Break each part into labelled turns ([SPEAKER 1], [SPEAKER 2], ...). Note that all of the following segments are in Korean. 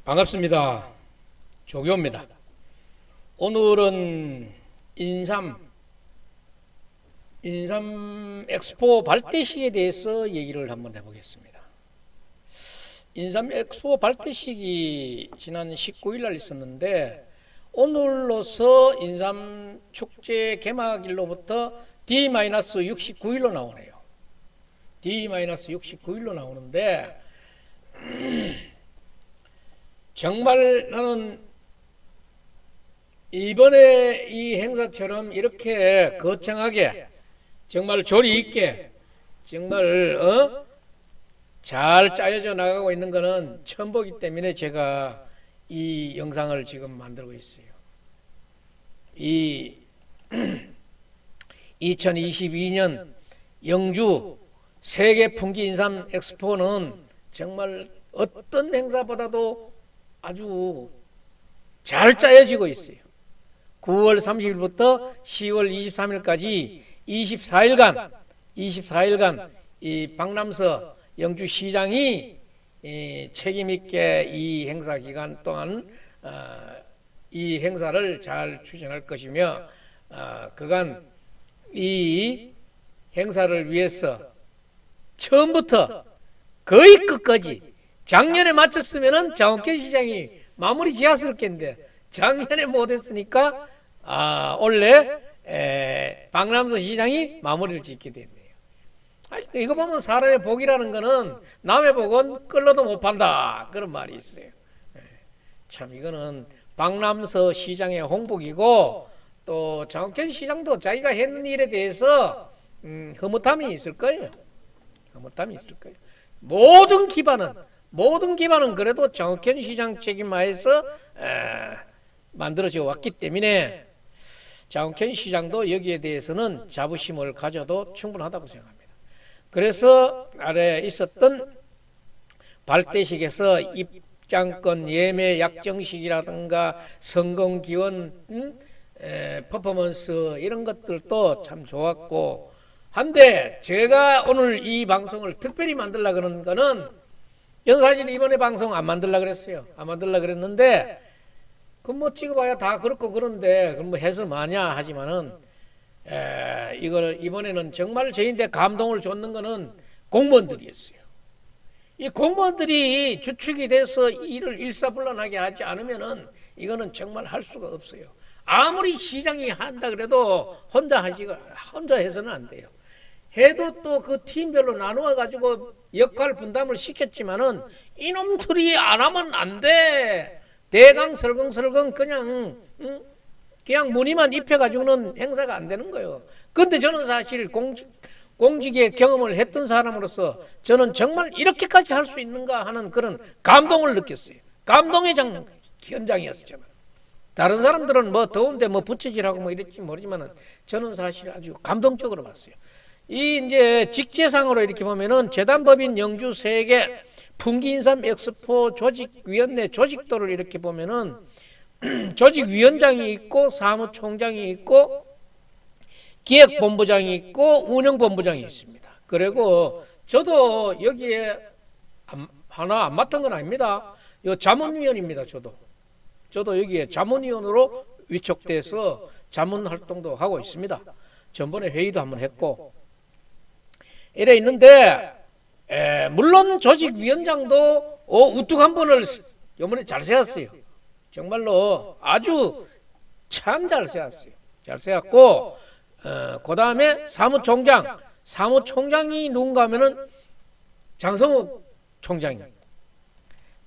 [SPEAKER 1] 반갑습니다. 조교입니다. 오늘은 인삼 엑스포 발대식에 대해서 얘기를 한번 해보겠습니다. 인삼 엑스포 발대식이 지난 19일 날 있었는데 오늘로서 인삼 축제 개막일로부터 D-69일로 나오네요. D-69일로 나오는데 정말 나는 이번에 이 행사처럼 이렇게 거창하게 정말 조리 있게 정말 잘 짜여져 나가고 있는 것은 처음 보기 때문에 제가 이 영상을 지금 만들고 있어요. 이 2022년 영주 세계 풍기 인삼 엑스포는 정말 어떤 행사보다도 아주 잘 짜여지고 있어요. 9월 30일부터 10월 23일까지 24일간 이 박남서 영주시장이 책임있게 이 행사 기간 동안 이 행사를 잘 추진할 것이며 그간 이 행사를 위해서 처음부터 거의 끝까지 작년에 마쳤으면은 장원케 시장이 마무리 지었을 텐데 작년에 못했으니까 올해 박남서 시장이 마무리를 짓게 됐네요. 이거 보면 사람의 복이라는 거는 남의 복은 끌러도 못 판다 그런 말이 있어요. 참 이거는 박남서 시장의 홍복이고 또 장원케 시장도 자기가 했는 일에 대해서 흐뭇함이 있을 거예요. 흐뭇함이 있을 거예요. 모든 기반은 그래도 장원케 시장 책임하에서 만들어져 왔기 때문에 장원케 시장도 여기에 대해서는 자부심을 가져도 충분하다고 생각합니다. 그래서 아래 있었던 발대식에서 입장권 예매 약정식이라든가 성공 기원 퍼포먼스 이런 것들도 참 좋았고 한데 제가 오늘 이 방송을 특별히 만들려고 그러는 거는 저는 사실 이번에 방송 안 만들려고 그랬어요. 안 만들려고 그랬는데 그 뭐 찍어봐야 다 그렇고 그런데 그럼 뭐 해서 마냐 하지만은 이걸 이번에는 정말 저희한테 감동을 줬는 거는 공무원들이었어요. 이 공무원들이 주축이 돼서 일을 일사불란하게 하지 않으면은 이거는 정말 할 수가 없어요. 아무리 시장이 한다 그래도 혼자 해서는 안 돼요. 해도 또 그 팀별로 나누어 가지고 역할 분담을 시켰지만은 이놈들이 안 하면 안 돼. 대강 설렁설렁 그냥 무늬만 입혀가지고는 행사가 안 되는 거예요. 그런데 저는 사실 공직의 경험을 했던 사람으로서 저는 정말 이렇게까지 할 수 있는가 하는 그런 감동을 느꼈어요. 감동의 현장이었어요. 저는. 다른 사람들은 뭐 더운데 뭐 부채질하고 뭐 이랬지 모르지만은 저는 사실 아주 감동적으로 봤어요. 이 이제 직제상으로 이렇게 보면은 재단법인 영주 세계 풍기인삼 엑스포 조직위원회 조직도를 이렇게 보면은 조직위원장이 있고 사무총장이 있고 기획본부장이 있고 운영본부장이 있습니다. 그리고 저도 여기에 하나 안 맡은 건 아닙니다. 이 자문위원입니다. 저도 여기에 자문위원으로 위촉돼서 자문 활동도 하고 있습니다. 전번에 회의도 한번 했고 이래 있는데 물론 조직위원장도 우뚝 한 번을 이번에 잘 세웠어요. 정말로 아주 참 잘 세웠어요. 잘 세웠고 그 다음에 사무총장이 누군가 하면은 장성욱 총장이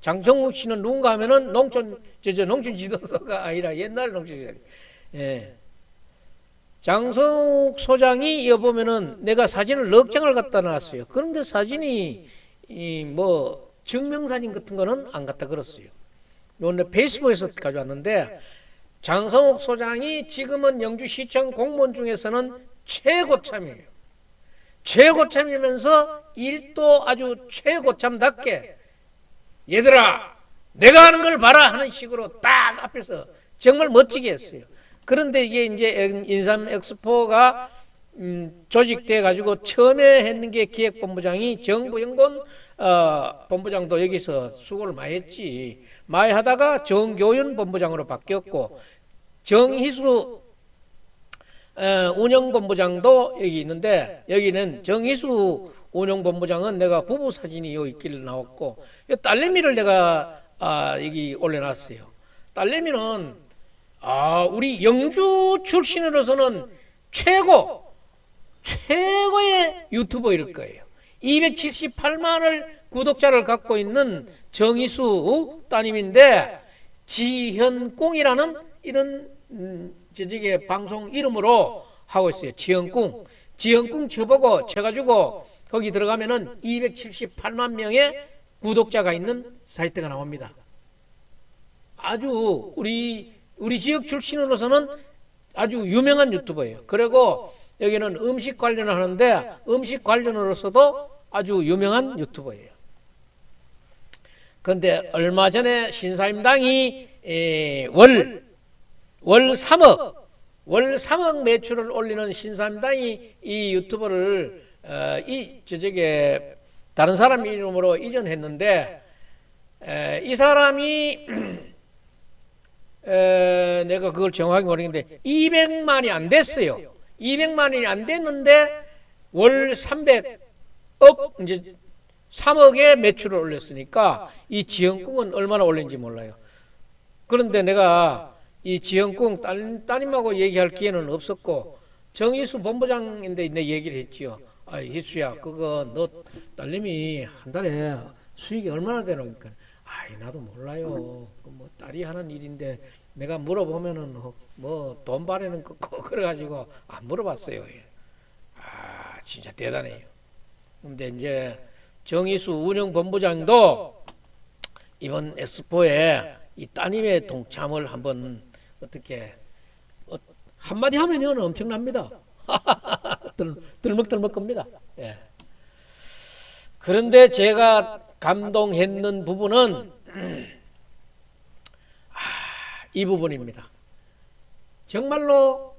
[SPEAKER 1] 장성욱 씨는 누군가 하면은 농촌지도서가 아니라 옛날 농촌지도서. 장성욱 소장이 여보면은 내가 사진을 넉 장을 갖다 놨어요. 그런데 사진이 뭐 증명사진 같은 거는 안 갖다 걸었어요. 오늘 페이스북에서 가져왔는데 장성욱 소장이 지금은 영주시청 공무원 중에서는 최고참이에요. 최고참이면서 일도 아주 최고참답게 얘들아 내가 하는 걸 봐라 하는 식으로 딱 앞에서 정말 멋지게 했어요. 그런데 이게 이제 인삼 엑스포가 조직돼 가지고 처음에 했는 게 기획본부장이 정부연구원 본부장도 여기서 수고를 많이 했지. 많이 하다가 정교윤 본부장으로 바뀌었고, 정희수 운영본부장도 여기 있는데, 여기는 정희수 운영본부장은 내가 부부 사진이 여기 있길래 나왔고, 딸내미를 내가 여기 올려놨어요. 딸내미는 우리 영주 출신으로서는 최고의 유튜버일 거예요. 278만을 구독자를 갖고 있는 정희수 따님인데, 지현꿍이라는 이런 저쪽에 방송 이름으로 하고 있어요. 지현꿍 쳐보고 쳐가지고 거기 들어가면은 278만 명의 구독자가 있는 사이트가 나옵니다. 아주 우리 지역 출신으로서는 아주 유명한 유튜버예요. 그리고 여기는 음식 관련을 하는데, 음식 관련으로서도 아주 유명한 유튜버예요. 그런데 얼마 전에 신사임당이 월 3억 매출을 올리는 신사임당이 이 유튜버를 저쪽에 다른 사람 이름으로 이전했는데, 이 사람이 내가 그걸 정확히 모르겠는데 200만이 안 됐어요. 200만이 안 됐는데 월 300억, 이제 3억의 매출을 올렸으니까 이 지현꿍은 얼마나 올린지 몰라요. 그런데 내가 이 지현꿍 따님하고 얘기할 기회는 없었고, 정희수 본부장인데 내 얘기를 했지요. 희수야, 그거 너 딸님이 한 달에 수익이 얼마나 되노? 그러니까 나도 몰라요. 뭐 딸이 하는 일인데 내가 물어보면은 뭐 돈 바라는 거 그래가지고 안 물어봤어요. 진짜 대단해요. 근데 이제 정희수 운영본부장도 이번 엑스포에 이 따님의 동참을 한번 어떻게 한마디 하면은 엄청납니다. 들먹들먹 겁니다. 예. 그런데 제가 감동했는 부분은 이 부분입니다. 정말로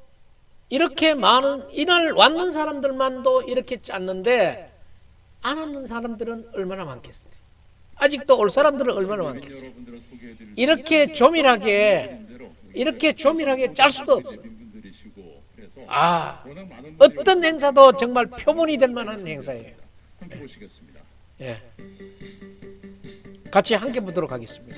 [SPEAKER 1] 이렇게 많은 이날 왔는 사람들만도 이렇게 짰는데 안 왔는 사람들은 얼마나 많겠어요. 아직도 올 사람들은 얼마나 많겠어요. 이렇게 조밀하게 짤 수가 없어요. 어떤 행사도 정말 표본이 될 만한 행사예요. 예. 같이 함께 보도록 하겠습니다.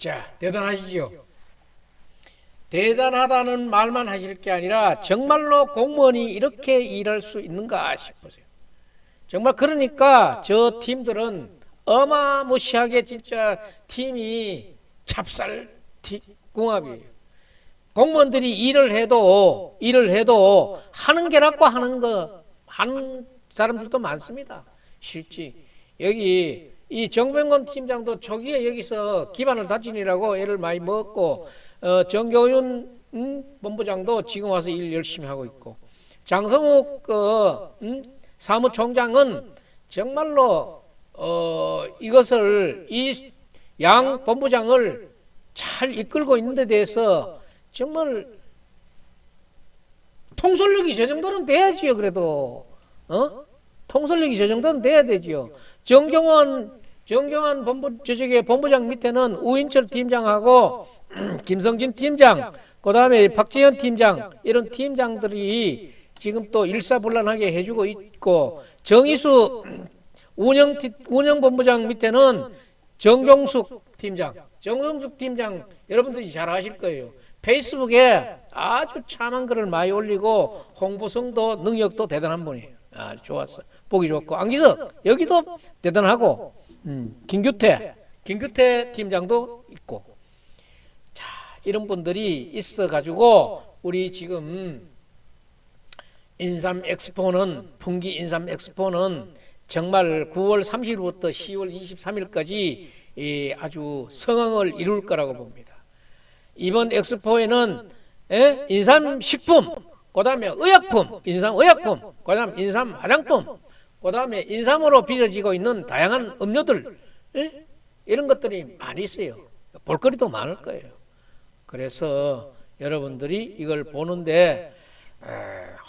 [SPEAKER 1] 자, 대단하시죠? 대단하다는 말만 하실 게 아니라 정말로 공무원이 이렇게 일할 수 있는가 싶으세요. 정말 그러니까 저 팀들은 어마무시하게 진짜 팀이 찹쌀궁합이에요. 공무원들이 일을 해도 하는 게라고 하는 사람들도 많습니다. 실제 여기 이 정병건 팀장도 초기에 여기서 기반을 다지느라고 애를 많이 먹고 정교윤 본부장도 지금 와서 일 열심히 하고 있고 장성욱 사무총장은 정말로 이것을 이 양 본부장을 잘 이끌고 있는 데 대해서 정말 통솔력이 저 정도는 돼야지요. 그래도 통솔력이 저 정도는 돼야 되지요. 정경환 본부장 밑에는 우인철 팀장하고 김성진 팀장, 그 다음에 박재현 팀장 이런 팀장들이 지금 또 일사불란하게 해주고 있고 정의수 운영본부장 밑에는 정종숙 팀장 여러분들이 잘 아실 거예요. 페이스북에 아주 참한 글을 많이 올리고 홍보성도 능력도 대단한 분이에요. 아주 좋았어요. 보기 좋고 안기석 여기도 대단하고 김규태 팀장도 있고 자 이런 분들이 있어가지고 우리 지금 인삼 엑스포는 풍기 인삼 엑스포는 정말 9월 30일부터 10월 23일까지 아주 성황을 이룰 거라고 봅니다. 이번 엑스포에는 인삼식품, 그 다음에 의약품, 인삼의약품, 그 다음에 인삼 화장품, 그 다음에 인삼으로 빚어지고 있는 다양한 음료들 이런 것들이 많이 있어요. 볼거리도 많을 거예요. 그래서 여러분들이 이걸 보는데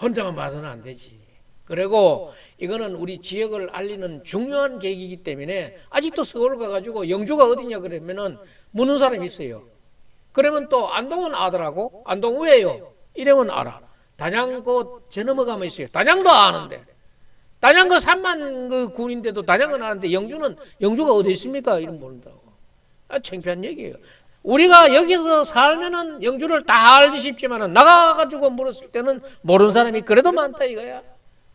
[SPEAKER 1] 혼자만 봐서는 안 되지. 그리고 이거는 우리 지역을 알리는 중요한 계기이기 때문에 아직도 서울 가가지고 영주가 어디냐 그러면은 묻는 사람이 있어요. 그러면 또 안동은 아더라고. 안동 왜요? 이러면 알아. 단양 저 넘어가면 있어요. 단양도 아는데. 단양 3만 군인데도 단양은 아는데 영주가 어디 있습니까? 이런 모른다고. 창피한 얘기예요. 우리가 여기서 살면은 영주를 다 알지 싶지만은 나가가지고 물었을 때는 모르는 사람이 그래도 많다 이거야.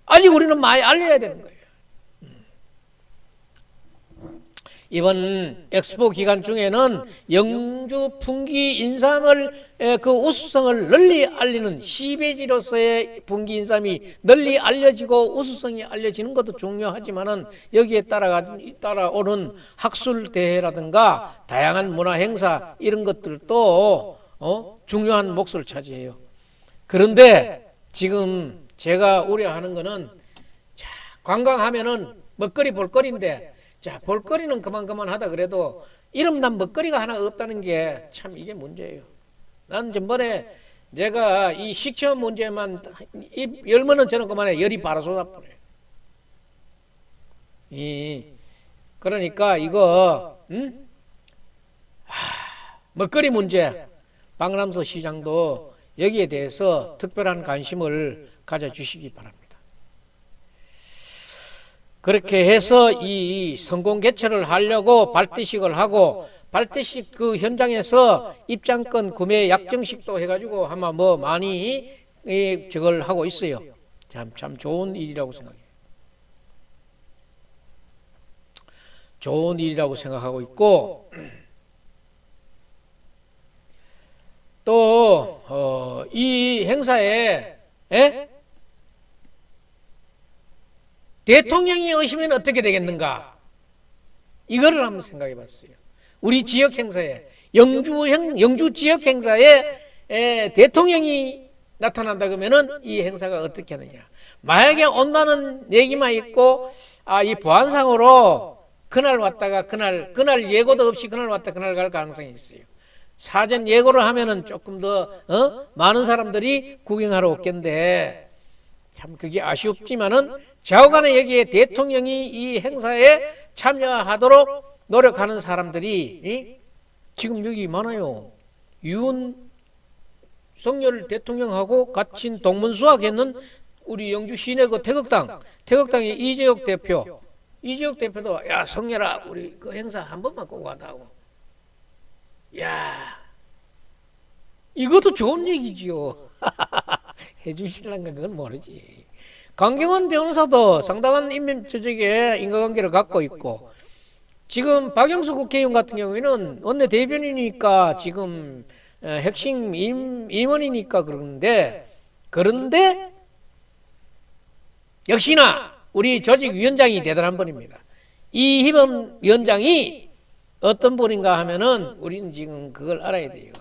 [SPEAKER 1] 아직 우리는 많이 알려야 되는 거예요. 이번 엑스포 기간 중에는 영주 풍기 인삼을 그 우수성을 널리 알리는 시베지로서의 풍기 인삼이 널리 알려지고 우수성이 알려지는 것도 중요하지만은 여기에 따라오는 학술 대회라든가 다양한 문화 행사 이런 것들도 중요한 몫을 차지해요. 그런데 지금 제가 우려하는 거는 자, 관광하면은 먹거리 볼거리인데 자, 볼거리는 그만하다 그래도 이름난 먹거리가 하나 없다는 게 참 이게 문제예요. 난 전번에 제가 이 식초 문제만 열면은 저는 그만에 열이 바로 쏟아버려요. 그러니까 이거 먹거리 문제 박람서 시장도 여기에 대해서 특별한 관심을 가져주시기 바랍니다. 그렇게 해서 이 성공 개최를 하려고 발대식을 하고 발대식 그 현장에서 입장권 구매 약정식도 해가지고 아마 뭐 많이 저걸 하고 있어요. 참 좋은 일이라고 생각해요. 좋은 일이라고 생각하고 있고 또 이 행사에 대통령이 오시면 어떻게 되겠는가? 이거를 한번 생각해 봤어요. 우리 지역 행사에 영주 지역 행사에 대통령이 나타난다 그러면은 이 행사가 어떻게 하느냐? 만약에 온다는 얘기만 있고 이 보안상으로 그날 왔다가 그날 예고도 없이 그날 왔다 그날 갈 가능성이 있어요. 사전 예고를 하면은 조금 더 많은 사람들이 구경하러 오겠는데 참 그게 아쉽지만은 좌우간에 여기에 대통령이 이 행사에 참여하도록 노력하는 사람들이 지금 여기 많아요. 윤석열 대통령하고 같이 동문수학했는 우리 영주 시내 그 태극당의 이재혁 대표도 야 성렬아 우리 그 행사 한 번만 꼭 와다고 야, 이것도 좋은 얘기지요. 해주실란가 그건 모르지. 강경원 변호사도 상당한 인간관계를 갖고 있고, 지금 박영수 국회의원 같은 경우에는 원내 대변인이니까 지금 핵심 임원이니까 그런데 역시나 우리 조직위원장이 대단한 분입니다. 이희범 위원장이 어떤 분인가 하면은 우리는 지금 그걸 알아야 돼요.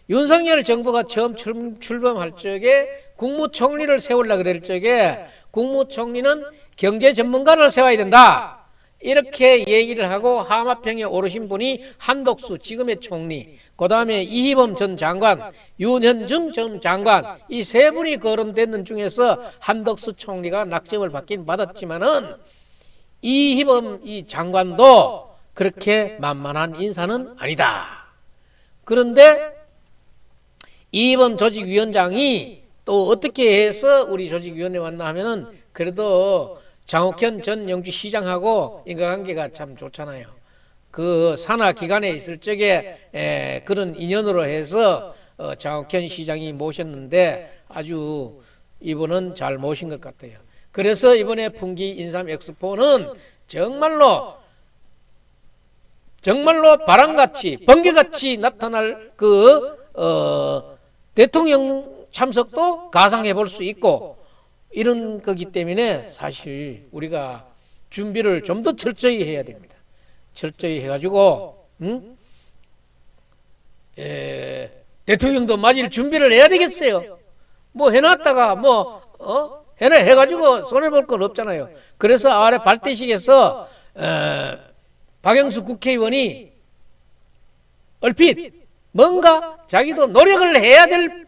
[SPEAKER 1] 윤석열 정부가 처음 출범할 적에 국무총리를 세우려고 그럴 적에 국무총리는 경제 전문가를 세워야 된다. 이렇게 얘기를 하고 하마평에 오르신 분이 한덕수 지금의 총리, 그 다음에 이희범 전 장관, 윤현중 전 장관, 이 세 분이 거론되는 중에서 한덕수 총리가 낙점을 받긴 받았지만은 이희범 이 장관도 그렇게 만만한 인사는 아니다. 그런데 이희범 조직위원장이 또 어떻게 해서 우리 조직위원회에 왔나 하면은 그래도 장옥현 전 영주시장하고 인간관계가 참 좋잖아요. 그 산하 기관에 있을 적에 그런 인연으로 해서 장옥현 시장이 모셨는데 아주 이분은 잘 모신 것 같아요. 그래서 이번에 풍기 인삼 엑스포는 정말로 바람같이 번개같이 나타날 대통령 참석도 가상해 볼 수 있고 이런 거기 때문에 사실 우리가 준비를 좀 더 철저히 해야 됩니다. 철저히 해가지고 대통령도 맞을 준비를 해야 되겠어요. 뭐 해놨다가 해가지고 손해볼 건 없잖아요. 그래서 아래 발대식에서 박영수 국회의원이 얼핏 뭔가 자기도 노력을 해야 될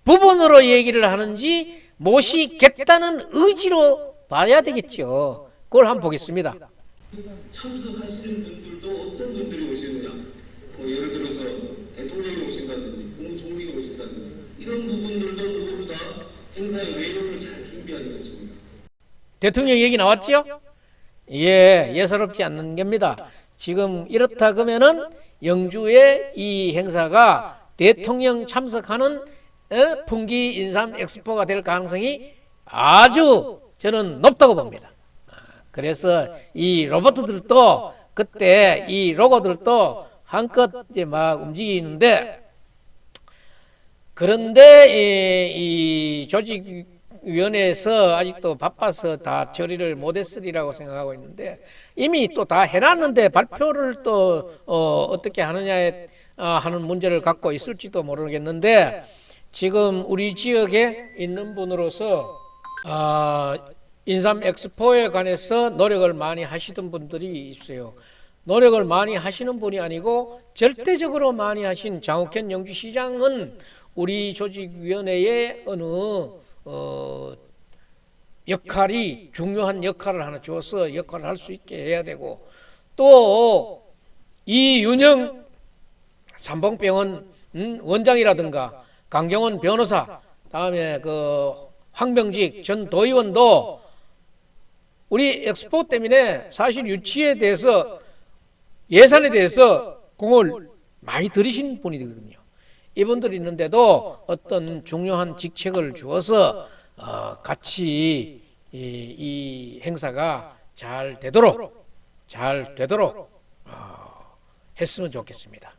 [SPEAKER 1] 부분으로 얘기를 하는지 모시겠다는 의지로 봐야 되겠죠. 그걸 한번 보겠습니다.
[SPEAKER 2] 참석하시는 분들도 어떤 분들이 오시느냐, 예를 들어서 대통령이 오신다든지 국무총리가 오신다든지 이런 부분들도 모두 다 행사의 외형을 잘 준비하는 것입니다.
[SPEAKER 1] 대통령 얘기 나왔죠? 예사롭지 않는 겁니다. 지금 이렇다 그러면은 영주의 이 행사가 대통령 참석하는 풍기 인삼 엑스포가 될 가능성이 아주 저는 높다고 봅니다. 그래서 이 로봇들도 그때 이 로고들도 한껏 이제 막 움직이는데, 그런데 이 조직위원회에서 아직도 바빠서 다 처리를 못했으리라고 생각하고 있는데, 이미 또 다 해놨는데 발표를 또 어떻게 하느냐에 하는 문제를 갖고 있을지도 모르겠는데, 지금 우리 지역에 있는 분으로서 인삼 엑스포에 관해서 노력을 많이 하시던 분들이 있어요. 노력을 많이 하시는 분이 아니고 절대적으로 많이 하신 장옥현 영주시장은 우리 조직위원회의 어느 역할이 중요한 역할을 하나 줘서 역할을 할 수 있게 해야 되고, 또 이윤영 삼봉병원 원장이라든가 강경원 변호사, 다음에 그 황병직 전 도의원도 우리 엑스포 때문에 사실 유치에 대해서 예산에 대해서 공을 많이 들이신 분이거든요. 이분들이 있는데도 어떤 중요한 직책을 주어서 같이 이 행사가 잘 되도록 했으면 좋겠습니다.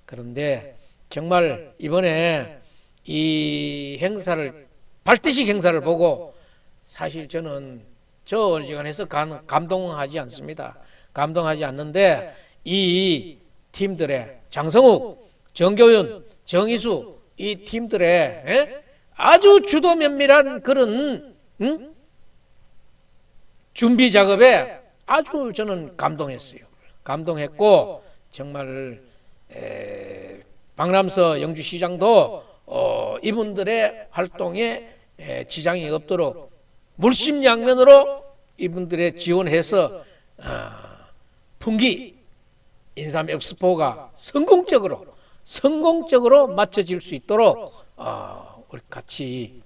[SPEAKER 1] 그런데 정말 이번에 이 행사를 발대식 행사를 보고 사실 저는 저 어지간해서 감동하지 않습니다. 감동하지 않는데 이 팀들의 장성욱, 정교윤, 정희수 이 팀들의 아주 주도 면밀한 그런 준비 작업에 아주 저는 감동했어요. 감동했고 정말 박남서 영주시장도 이분들의 활동에 지장이 없도록 물심양면으로 이분들의 지원해서 풍기 인삼 엑스포가 성공적으로 마쳐질 수 있도록 우리 같이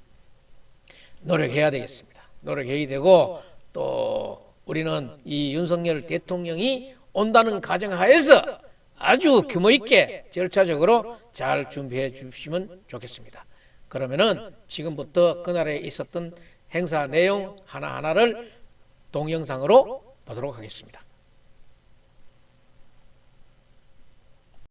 [SPEAKER 1] 노력해야 되겠습니다. 노력해야 되고, 또 우리는 이 윤석열 대통령이 온다는 가정하에서 아주 규모 있게 절차적으로 잘 준비해 주시면 좋겠습니다. 그러면은 지금부터 그날에 있었던 행사 내용 하나하나를 동영상으로 보도록 하겠습니다.